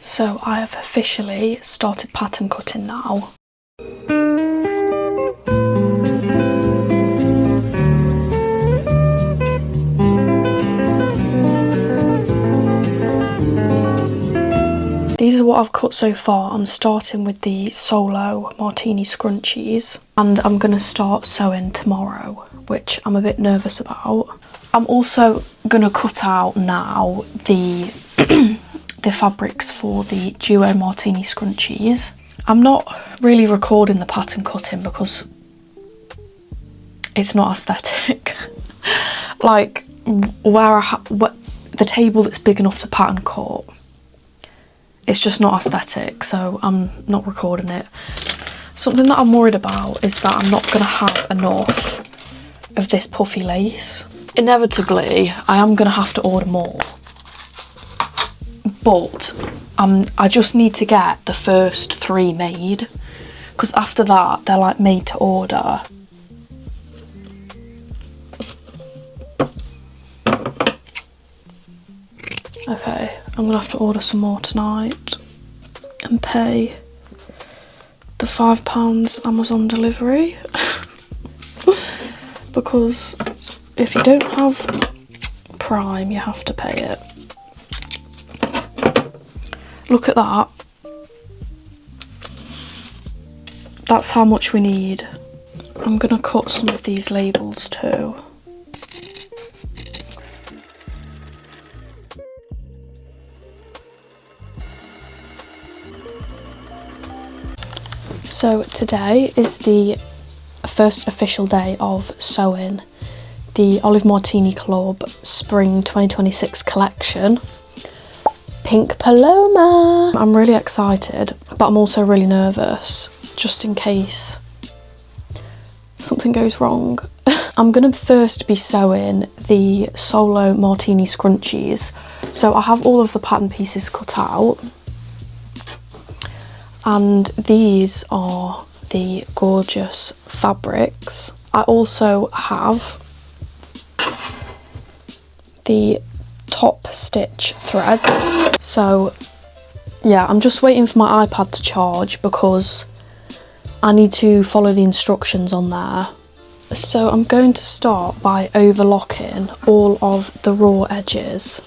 So I have officially started pattern cutting now. These are what I've cut so far. I'm starting with the Solo Martini scrunchies and I'm going to start sewing tomorrow, which I'm a bit nervous about. I'm also going to cut out now the the fabrics for the Duo Martini scrunchies. I'm not really recording the pattern cutting because it's not aesthetic. Like the table that's big enough to pattern cut, it's just not aesthetic, so I'm not recording it. Something that I'm worried about is that I'm not going to have enough of this puffy lace. Inevitably, I am going to have to order more. But I just need to get the first 3 made, because after that they're like made to order. Okay, I'm gonna have to order some more tonight and pay the £5 Amazon delivery because if you don't have Prime you have to pay it. Look at that. That's how much we need. I'm gonna cut some of these labels too. So today is the first official day of sewing the Olive Martini Club Spring 2026 collection. Pink Paloma! I'm really excited, but I'm also really nervous, just in case something goes wrong. I'm going to first be sewing the Solo Martini scrunchies. So I have all of the pattern pieces cut out. And these are the gorgeous fabrics. I also have the top stitch threads. So yeah, I'm just waiting for my iPad to charge because I need to follow the instructions on there. So I'm going to start by overlocking all of the raw edges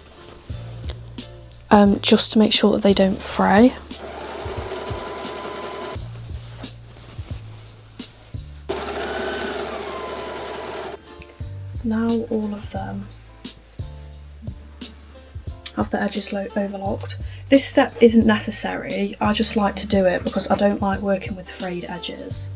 just to make sure that they don't fray. Now all of them have the edges overlocked. This step isn't necessary, I just like to do it because I don't like working with frayed edges.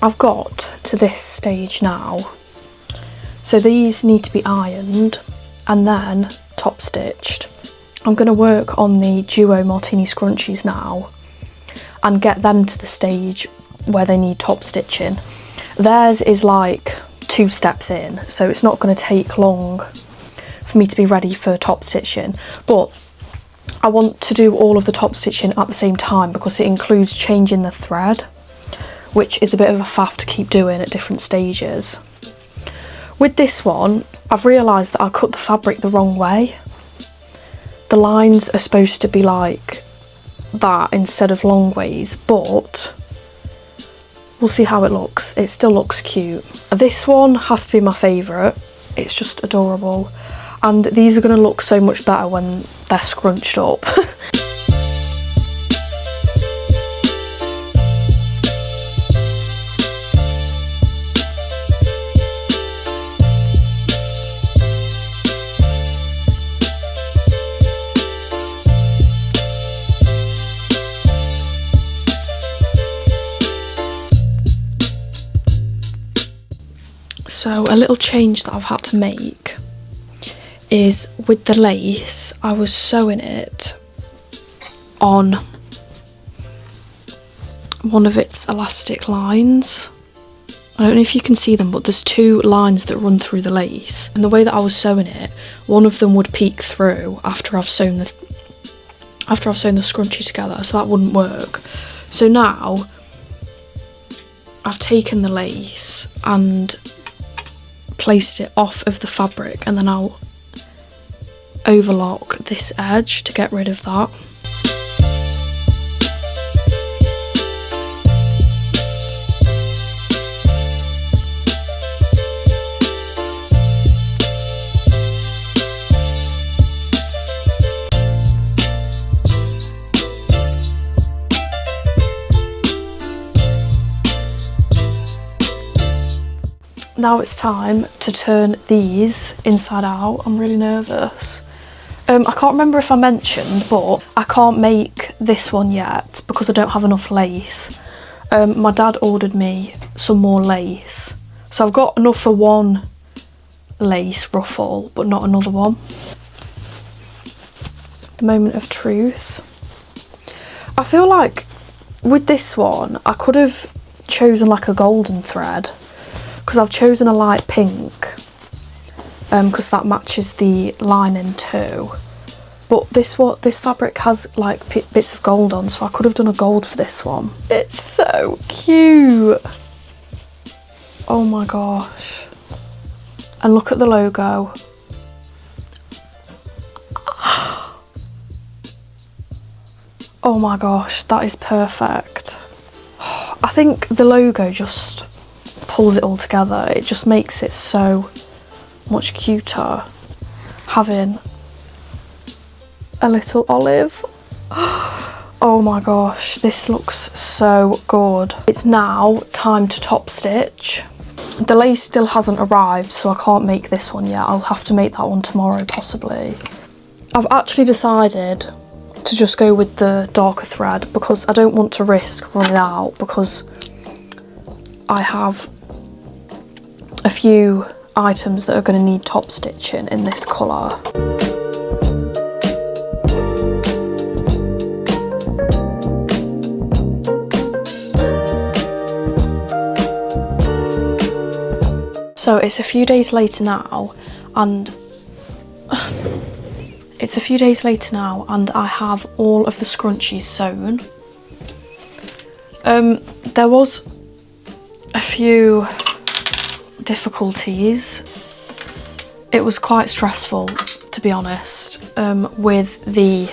I've got to this stage now, so these need to be ironed and then top stitched. I'm going to work on the Duo Martini scrunchies now and get them to the stage where they need top stitching. Theirs is like 2 steps in, so it's not going to take long for me to be ready for top stitching, but I want to do all of the top stitching at the same time because it includes changing the thread, which is a bit of a faff to keep doing at different stages. With this one, I've realised that I cut the fabric the wrong way. the lines are supposed to be like that instead of long ways, but we'll see how it looks. It still looks cute. This one has to be my favourite. It's just adorable. And these are going to look so much better when they're scrunched up. So a little change that I've had to make is with the lace, I was sewing it on one of its elastic lines. I don't know if you can see them, but there's two lines that run through the lace. And the way that I was sewing it, one of them would peek through after I've sewn the scrunchie together, so that wouldn't work. So now I've taken the lace and placed it off of the fabric, and then I'll overlock this edge to get rid of that. Now it's time to turn these inside out. I'm really nervous. I can't remember if I mentioned, but I can't make this one yet because I don't have enough lace. My dad ordered me some more lace. So I've got enough for one lace ruffle, but not another one. The moment of truth. I feel like with this one, I could have chosen like a golden thread, because I've chosen a light pink because that matches the lining too. But this fabric has like bits of gold on, so I could have done a gold for this one. It's so cute. Oh my gosh. And look at the logo. Oh my gosh, that is perfect. I think the logo just pulls it all together. It just makes it so much cuter having a little olive. Oh my gosh, this looks so good. It's now time to top stitch. The lace still hasn't arrived, so I can't make this one yet. I'll have to make that one tomorrow possibly. I've actually decided to just go with the darker thread because I don't want to risk running out, because I have a few items that are going to need top stitching in this colour. So it's a few days later now, and I have all of the scrunchies sewn. There was a few difficulties. It was quite stressful, to be honest, with the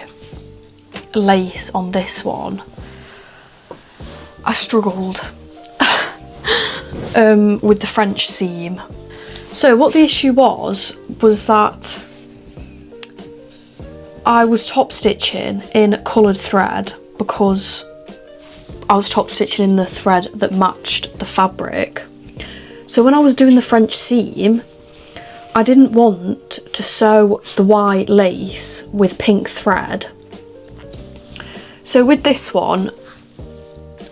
lace on this one. I struggled with the French seam. So what the issue was that I was top stitching in coloured thread because I was top stitching in the thread that matched the fabric. So when I was doing the French seam, I didn't want to sew the white lace with pink thread. So with this one,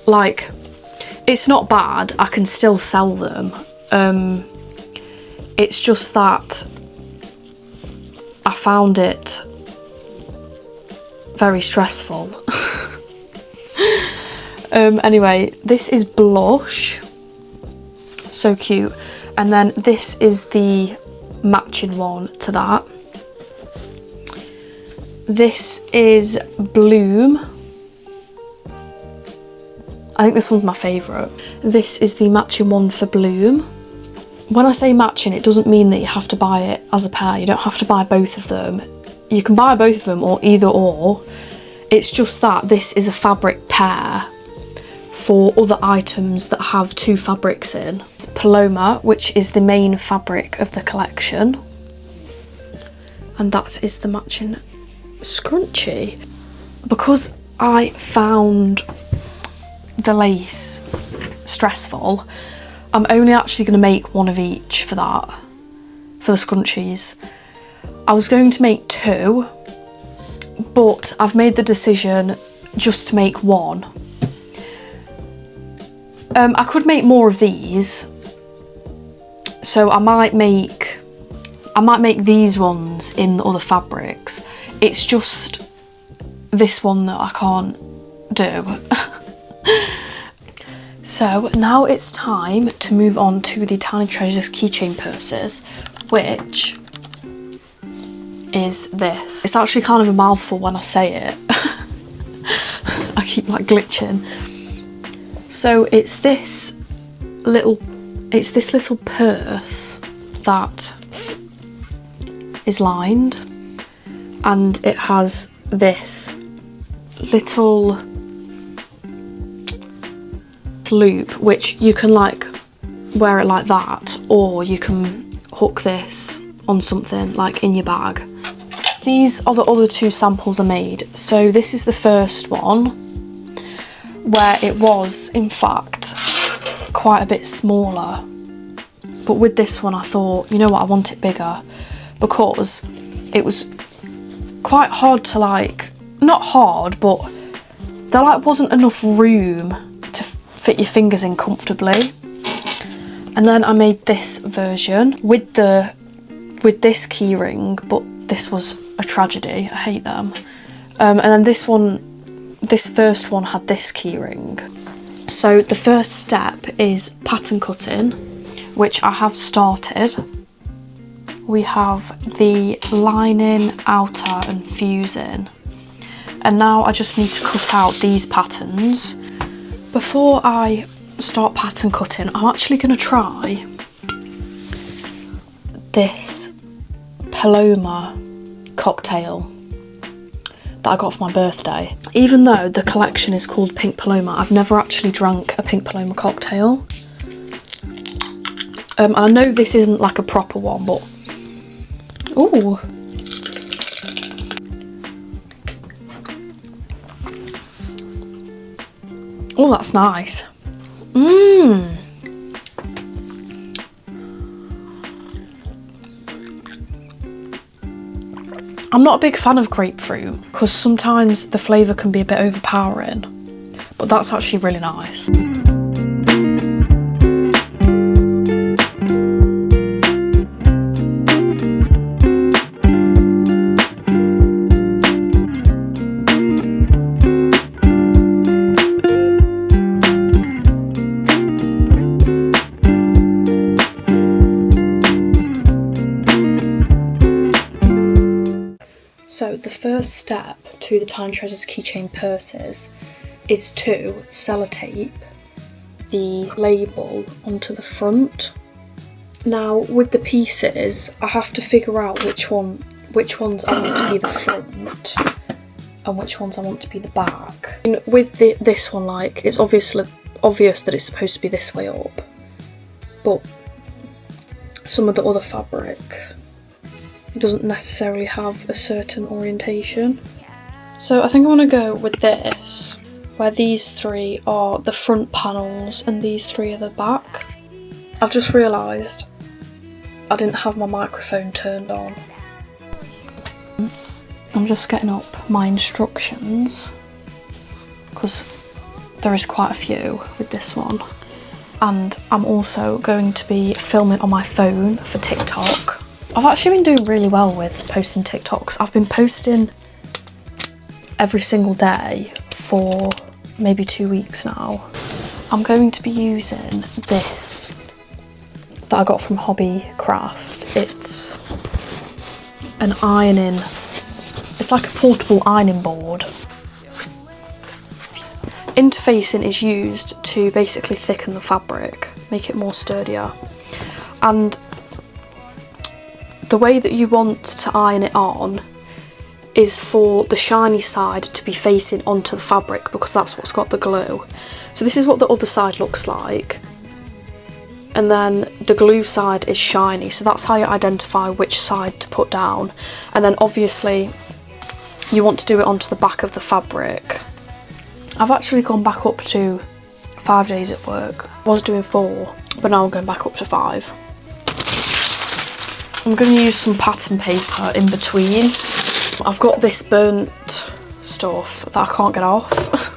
like, it's not bad, I can still sell them. It's just that I found it very stressful. Anyway, this is blush. So cute. And then this is the matching one to that. This is Bloom. I think this one's my favourite. This is the matching one for Bloom. When I say matching, it doesn't mean that you have to buy it as a pair. You don't have to buy both of them. you can buy both of them or either or. It's just that this is a fabric pair for other items that have 2 fabrics in. It's Paloma, which is the main fabric of the collection. And that is the matching scrunchie. Because I found the lace stressful, I'm only actually going to make one of each for that, for the scrunchies. I was going to make 2, but I've made the decision just to make 1. I could make more of these, so I might make these ones in the other fabrics. It's just this one that I can't do. So now it's time to move on to the Tiny Treasures keychain purses, which is this. It's actually kind of a mouthful when I say it. I keep like glitching. So it's this little purse that is lined, and it has this little loop which you can like wear it like that, or you can hook this on something like in your bag. These are the other 2 samples I made. So this is the first one, where it was in fact quite a bit smaller, but with this one I thought, you know what, I want it bigger, because it was quite hard to like, not hard, but there like wasn't enough room to fit your fingers in comfortably. And then I made this version with this keyring, but this was a tragedy, I hate them. And then this first one had this keyring. So the first step is pattern cutting, which I have started. We have the lining, outer and fusing. And now I just need to cut out these patterns. Before I start pattern cutting, I'm actually going to try this Paloma cocktail that I got for my birthday. Even though the collection is called Pink Paloma, I've never actually drank a Pink Paloma cocktail. And I know this isn't like a proper one, but ooh. Oh, that's nice. I'm not a big fan of grapefruit because sometimes the flavour can be a bit overpowering, but that's actually really nice. So the first step to the Tiny Treasures keychain purses is to sellotape the label onto the front. Now with the pieces, I have to figure out which ones I want to be the front and which ones I want to be the back. And with this one, like, it's obvious that it's supposed to be this way up, but some of the other fabric doesn't necessarily have a certain orientation. So I think I want to go with this, where these 3 are the front panels and these 3 are the back. I've just realised I didn't have my microphone turned on. I'm just getting up my instructions because there is quite a few with this one, and I'm also going to be filming on my phone for TikTok. I've actually been doing really well with posting TikToks. I've been posting every single day for maybe 2 weeks now. I'm going to be using this that I got from Hobbycraft. It's an ironing, it's like a portable ironing board. Interfacing is used to basically thicken the fabric, make it more sturdier. And the way that you want to iron it on is for the shiny side to be facing onto the fabric because that's what's got the glue. So this is what the other side looks like. And then the glue side is shiny, so that's how you identify which side to put down. And then obviously you want to do it onto the back of the fabric. I've actually gone back up to 5 days at work. I was doing 4, but now I'm going back up to 5. I'm going to use some pattern paper in between. I've got this burnt stuff that I can't get off.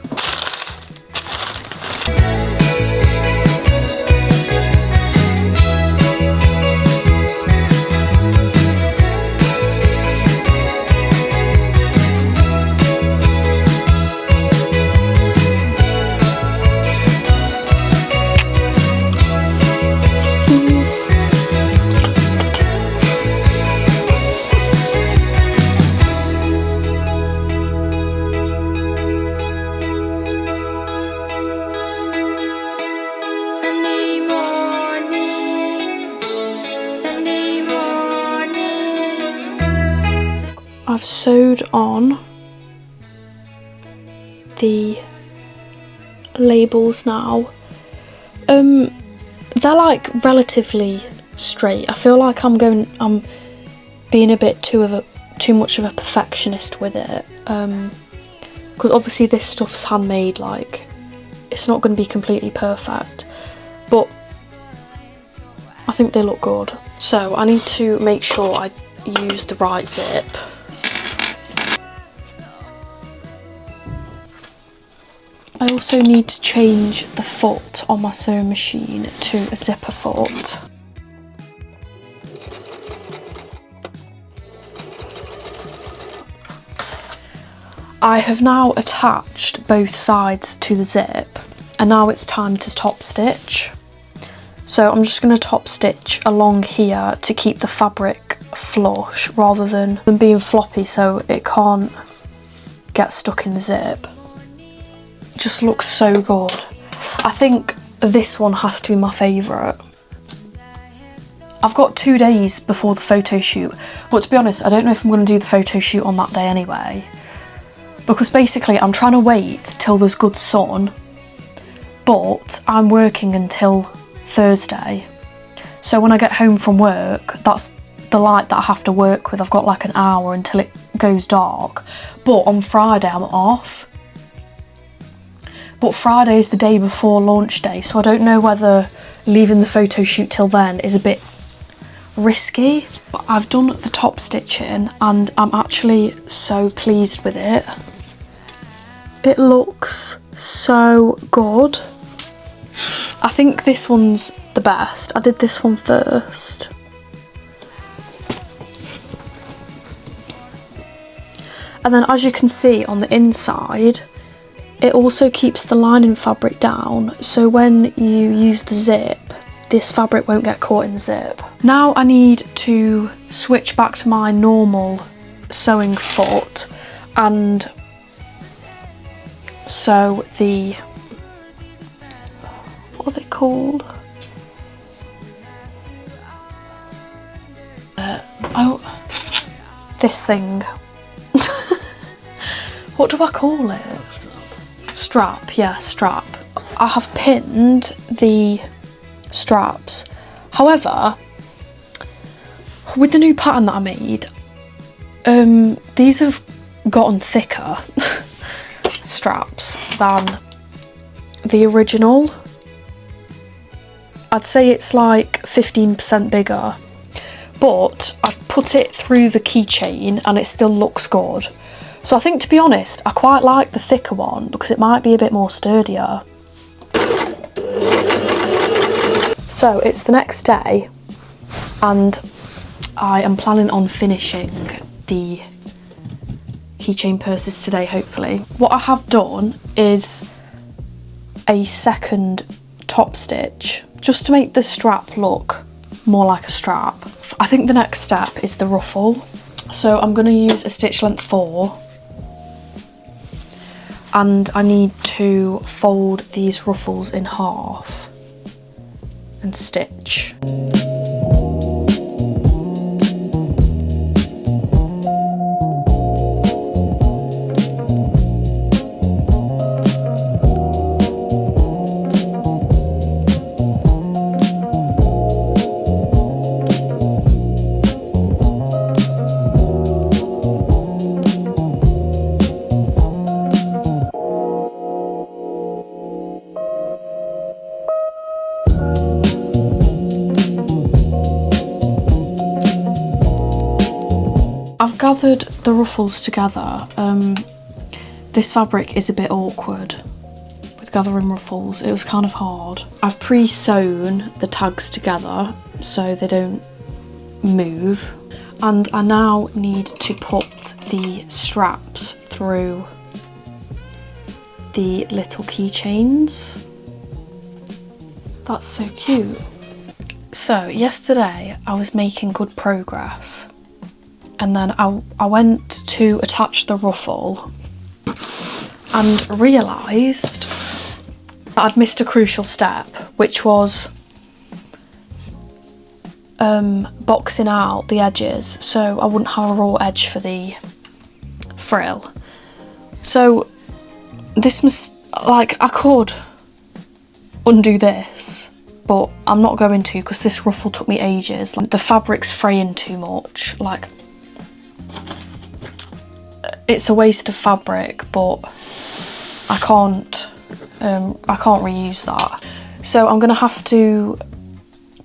I've sewed on the labels now. They're like relatively straight. I feel like I'm being a bit too much of a perfectionist with it. Because obviously this stuff's handmade, like it's not going to be completely perfect, but I think they look good. So I need to make sure I use the right zip. I also need to change the foot on my sewing machine to a zipper foot. I have now attached both sides to the zip, and now it's time to top stitch. So I'm just going to top stitch along here to keep the fabric flush rather than being floppy so it can't get stuck in the zip. Just looks so good. I think this one has to be my favourite. I've got 2 days before the photo shoot, but to be honest, I don't know if I'm going to do the photo shoot on that day anyway, because basically I'm trying to wait till there's good sun, but I'm working until Thursday. So when I get home from work, that's the light that I have to work with. I've got like an hour until it goes dark, but on Friday I'm off. But Friday is the day before launch day, so I don't know whether leaving the photo shoot till then is a bit risky. But I've done the top stitching and I'm actually so pleased with it. It looks so good. I think this one's the best. I did this one first. And then as you can see on the inside, it also keeps the lining fabric down, so when you use the zip, this fabric won't get caught in the zip. Now I need to switch back to my normal sewing foot and sew the, what are they called? This thing. What do I call it? Strap, yeah, strap. I have pinned the straps. However, with the new pattern that I made, these have gotten thicker straps than the original. I'd say it's like 15% bigger, but I put it through the keychain and it still looks good. So I think, to be honest, I quite like the thicker one because it might be a bit more sturdier. So it's the next day and I am planning on finishing the keychain purses today, hopefully. What I have done is a second top stitch just to make the strap look more like a strap. I think the next step is the ruffle. So I'm going to use a stitch length 4. And I need to fold these ruffles in half and stitch. gathered the ruffles together. This fabric is a bit awkward with gathering ruffles. It was kind of hard. I've pre-sewn the tags together so they don't move. And I now need to put the straps through the little keychains. That's so cute. So yesterday I was making good progress, and then I went to attach the ruffle and realised that I'd missed a crucial step, which was boxing out the edges so I wouldn't have a raw edge for the frill. So this must, like, I could undo this, but I'm not going to because this ruffle took me ages. Like, the fabric's fraying too much. Like, it's a waste of fabric, but I can't reuse that. So I'm gonna have to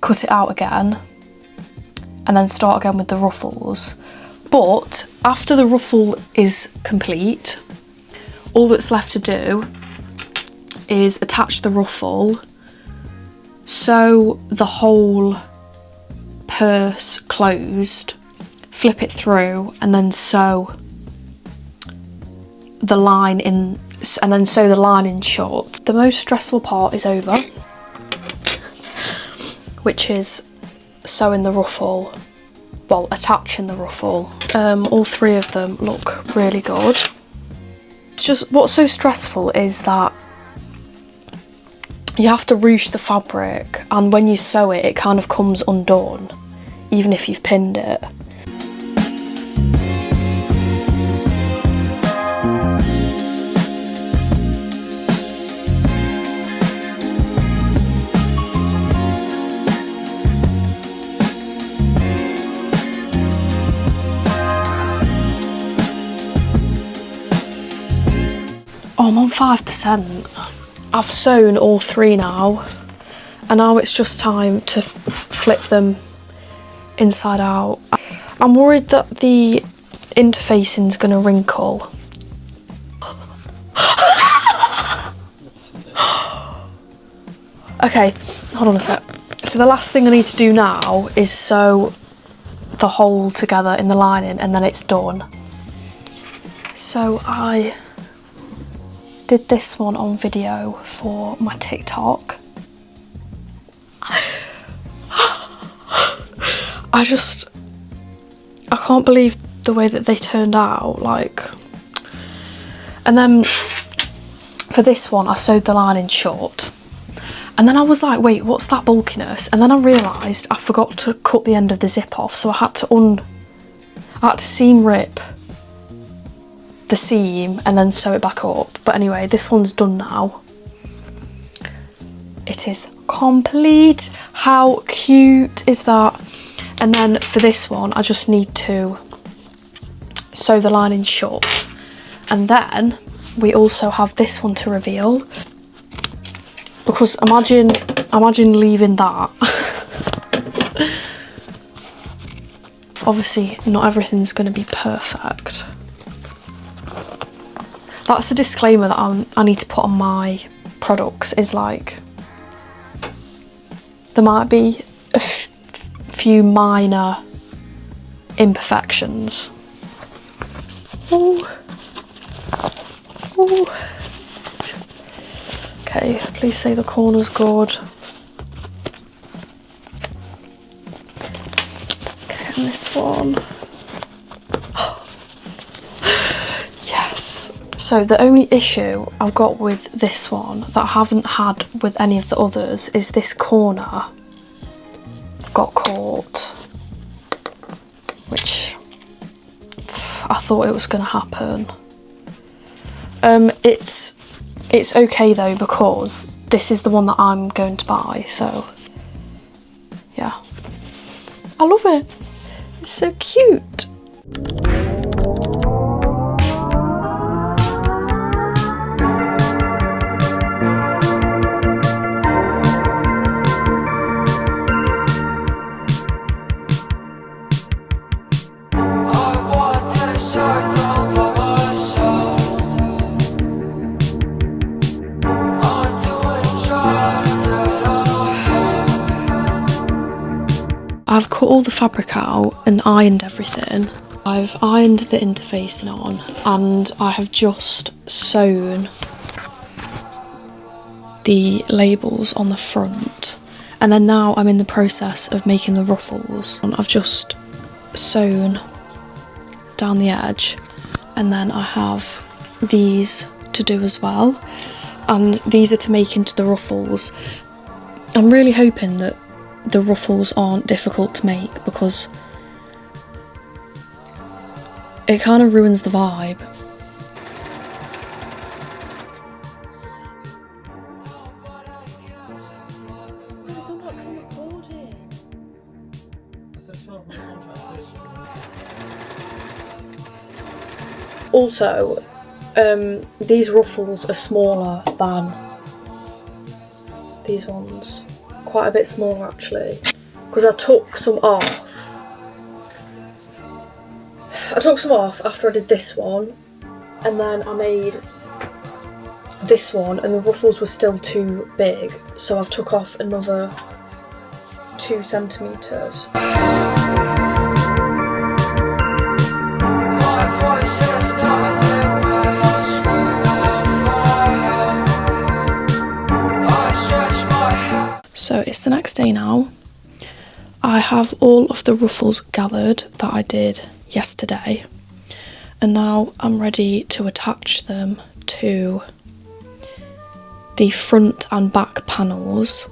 cut it out again and then start again with the ruffles. But after the ruffle is complete, all that's left to do is attach the ruffle, sew the whole purse closed, flip it through, and then sew the line in, and then sew the line in short. The most stressful part is over, which is sewing the ruffle, well, attaching the ruffle. All three of them look really good. It's just, what's so stressful is that you have to ruche the fabric, and when you sew it, it kind of comes undone, even if you've pinned it. Oh, I'm on 5%. I've sewn all three now, and now it's just time to flip them inside out. I'm worried that the interfacing's gonna wrinkle. Okay, hold on a sec. So the last thing I need to do now is sew the hole together in the lining, and then it's done. So I did this one on video for my TikTok. I can't believe the way that they turned out, like. And then for this one I sewed the lining short, and then I was like, wait, what's that bulkiness? And then I realised I forgot to cut the end of the zip off, so I had to seam rip the seam and then sew it back up. But anyway, this one's done now. It is complete. How cute is that? And then for this one I just need to sew the lining shut, and then we also have this one to reveal, because imagine leaving that. Obviously not everything's going to be perfect. That's a disclaimer that I need to put on my products, is like, there might be a few minor imperfections. Ooh. Ooh. Okay, please say the corner's good. Okay, and this one. Yes. So the only issue I've got with this one that I haven't had with any of the others is this corner got caught, which I thought it was going to happen. It's okay though, because this is the one that I'm going to buy, so yeah. I love it. It's so cute. cut all the fabric out and ironed everything. I've ironed the interfacing on and I have just sewn the labels on the front, and then now I'm in the process of making the ruffles. I've just sewn down the edge, and then I have these to do as well, and these are to make into the ruffles. I'm really hoping that the ruffles aren't difficult to make, because it kind of ruins the vibe. Also, these ruffles are smaller than these ones. Quite a bit smaller actually, because I took some off. After I did this one, and then I made this one, and the ruffles were still too big, so I've took off another 2 centimetres. So it's the next day now. I have all of the ruffles gathered that I did yesterday, and now I'm ready to attach them to the front and back panels.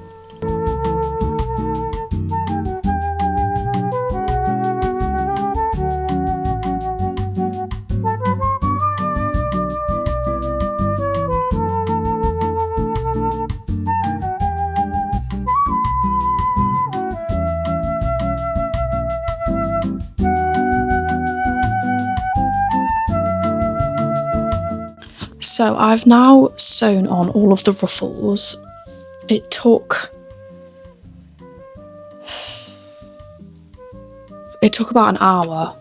So I've now sewn on all of the ruffles. It took about an hour.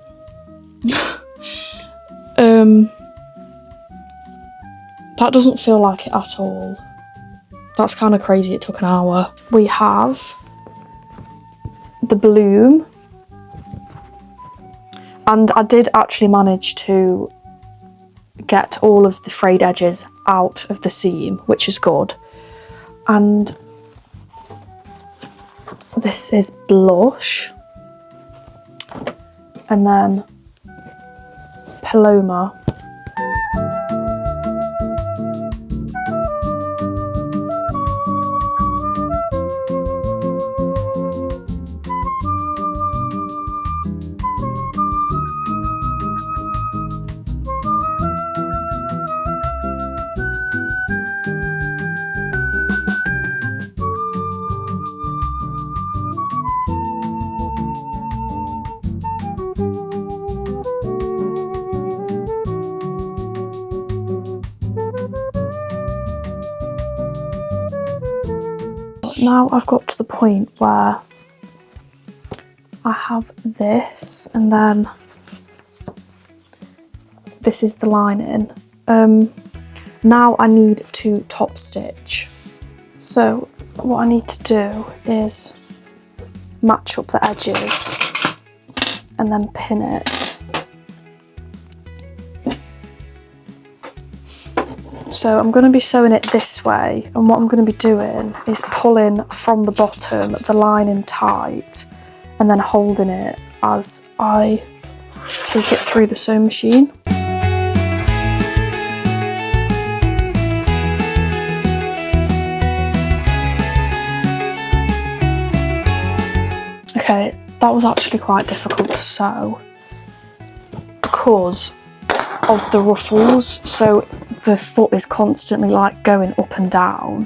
That doesn't feel like it at all. That's kind of crazy, it took an hour. We have the bloom, and I did actually manage to get all of the frayed edges out of the seam, which is good. And this is blush, and then Paloma. Now I've got to the point where I have this, and then this is the lining. Now I need to top stitch. So what I need to do is match up the edges and then pin it. So I'm going to be sewing it this way, and what I'm going to be doing is pulling from the bottom the lining tight and then holding it as I take it through the sewing machine. Okay, that was actually quite difficult to sew because of the ruffles, so the foot is constantly like going up and down.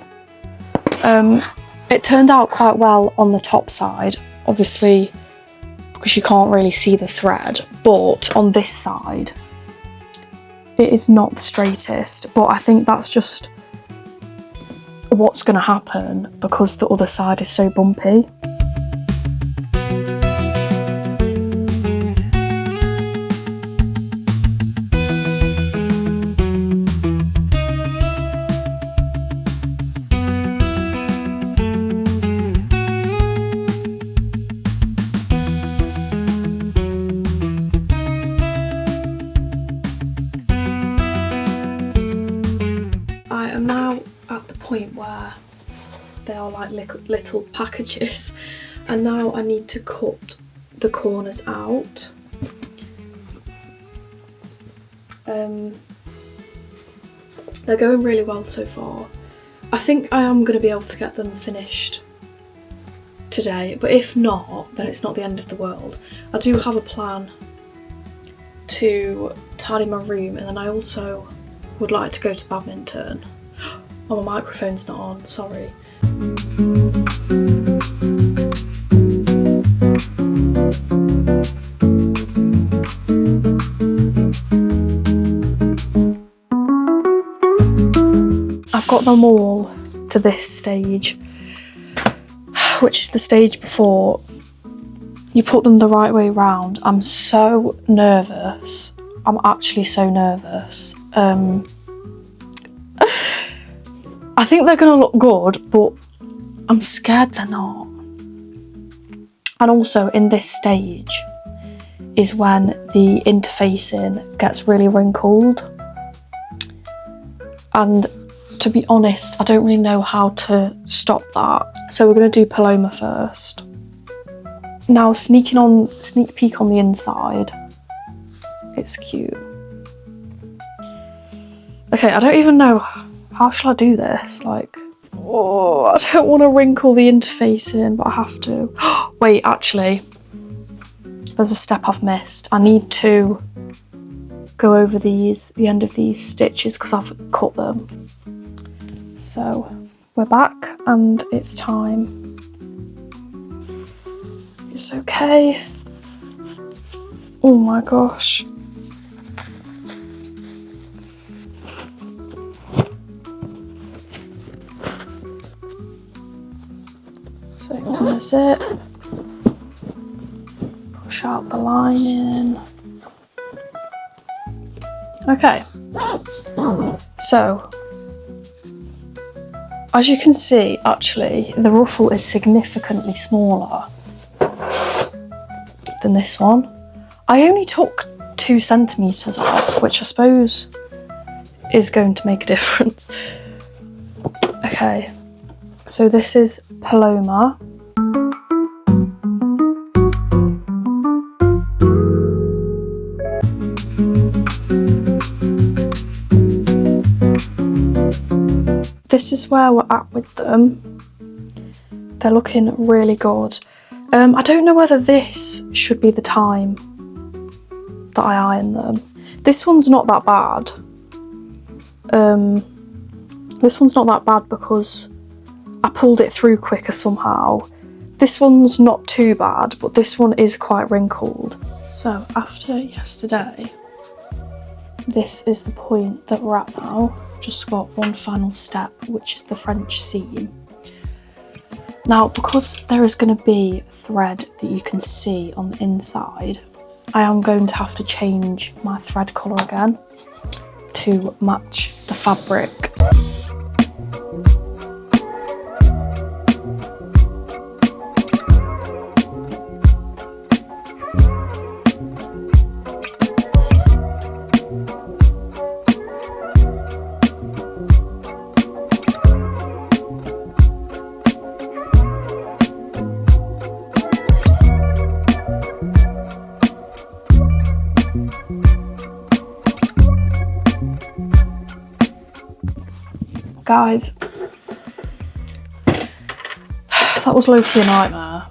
It turned out quite well on the top side, obviously because you can't really see the thread, but on this side it is not the straightest, but I think that's just what's going to happen because the other side is so bumpy. am now at the point where they are like little packages, and now I need to cut the corners out. They're going really well so far. I think I am going to be able to get them finished today, but if not, then it's not the end of the world. I do have a plan to tidy my room, and then I also would like to go to badminton. Oh, my microphone's not on, sorry. I've got them all to this stage, which is the stage before you put them the right way round. I'm so nervous. I'm actually so nervous. I think they're gonna look good, but I'm scared they're not. And also in this stage is when the interfacing gets really wrinkled. And to be honest, I don't really know how to stop that. So we're gonna do Paloma first. Now sneak peek on the inside. It's cute. Okay, I don't even know, how shall I do this? Like, oh, I don't want to wrinkle the interfacing, but I have to. Wait, actually, there's a step I've missed. I need to go over the end of these stitches because I've cut them. So we're back and it's time. It's okay. Oh my gosh. So unzip, push out the lining. Okay, so as you can see, actually, the ruffle is significantly smaller than this one. I only took 2 centimetres off, which I suppose is going to make a difference. Okay, so this is Paloma. This is where we're at with them. They're looking really good. I don't know whether this should be the time that I iron them. This one's not that bad. This one's not that bad because I pulled it through quicker somehow. This one's not too bad, but this one is quite wrinkled. So after yesterday, this is the point that we're at now. Just got one final step, which is the French seam. Now, because there is going to be thread that you can see on the inside, I am going to have to change my thread colour again to match the fabric. Guys, that was low-key a nightmare.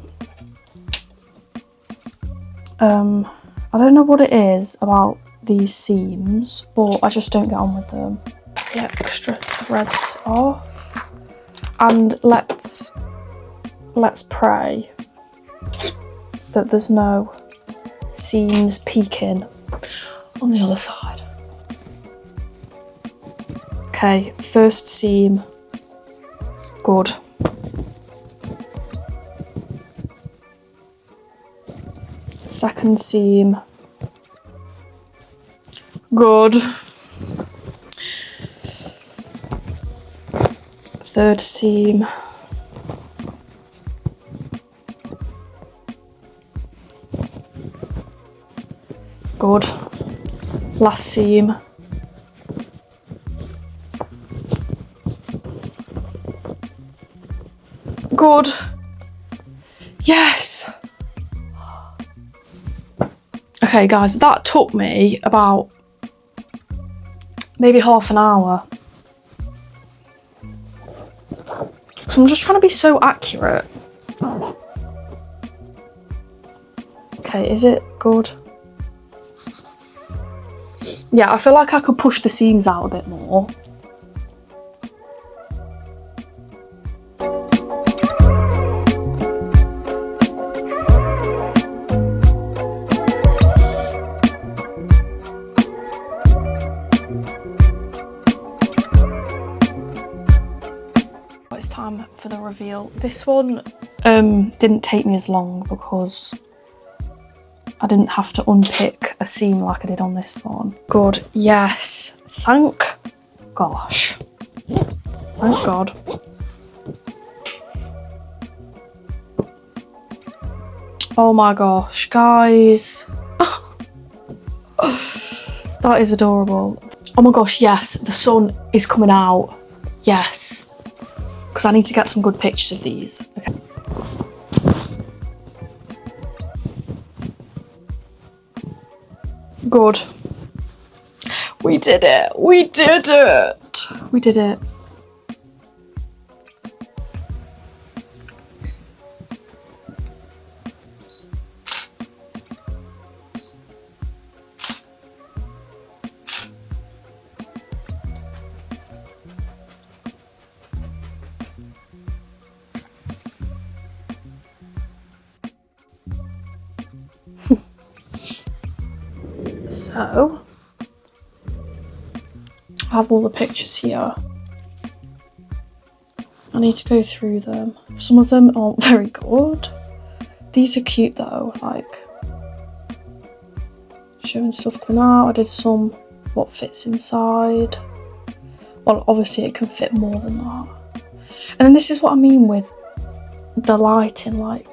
I don't know what it is about these seams, but I just don't get on with them. The extra threads off, and let's pray that there's no seams peeking on the other side. Okay, first seam, good. Second seam, good. Third seam, good. Last seam, Good. Yes. Okay guys, that took me about maybe half an hour. So I'm just trying to be so accurate. Okay, is it good? Yeah, I feel like I could push the seams out a bit more. It's time for the reveal. This one didn't take me as long because I didn't have to unpick a seam like I did on this one. Good, yes, thank gosh. Thank God. Oh my gosh, guys. That is adorable. Oh my gosh, yes, the sun is coming out. Yes. Because I need to get some good pictures of these. Okay. Good. We did it. We did it. We did it. So, I have all the pictures here. I need to go through them. Some of them aren't very good. These are cute though, like showing stuff coming out. I did some what fits inside. Well, obviously it can fit more than that. And then this is what I mean with the lighting, like,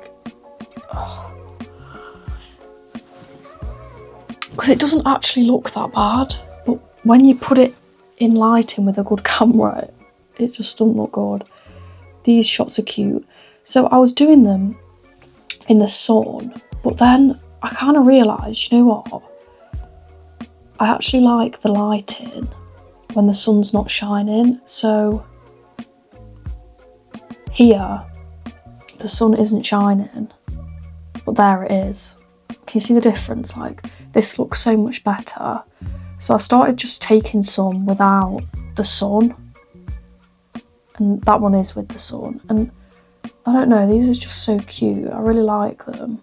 because it doesn't actually look that bad, but when you put it in lighting with a good camera, it just doesn't look good. These shots are cute. So I was doing them in the sun, but then I kind of realised, you know what? I actually like the lighting when the sun's not shining. So here, the sun isn't shining, but there it is. Can you see the difference? Like, this looks so much better. So I started just taking some without the sun, and that one is with the sun. And I don't know, these are just so cute. I really like them.